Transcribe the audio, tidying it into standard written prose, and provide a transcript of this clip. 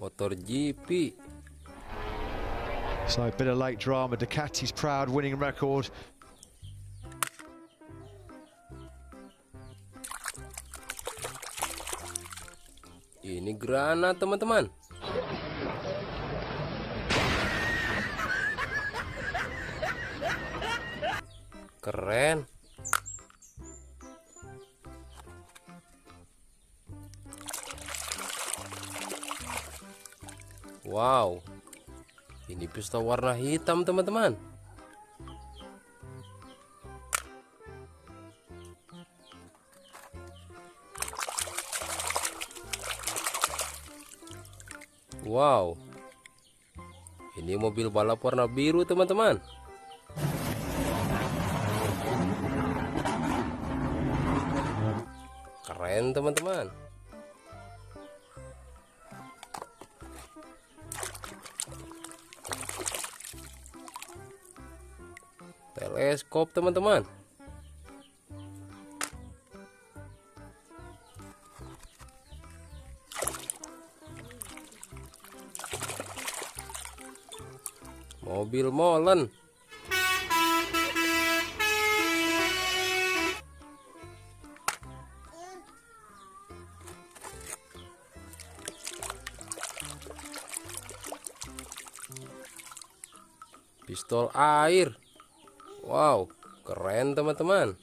Motor GP. So a bit of late drama. Ducati's proud winning record. Ini granat, teman-teman. Keren. Wow. Ini pistol warna hitam, teman-teman. Wow. Ini mobil balap warna biru, teman-teman. Keren, teman-teman. Teleskop, teman-teman. Mobil molen. Pistol air. Wow, keren, teman-teman.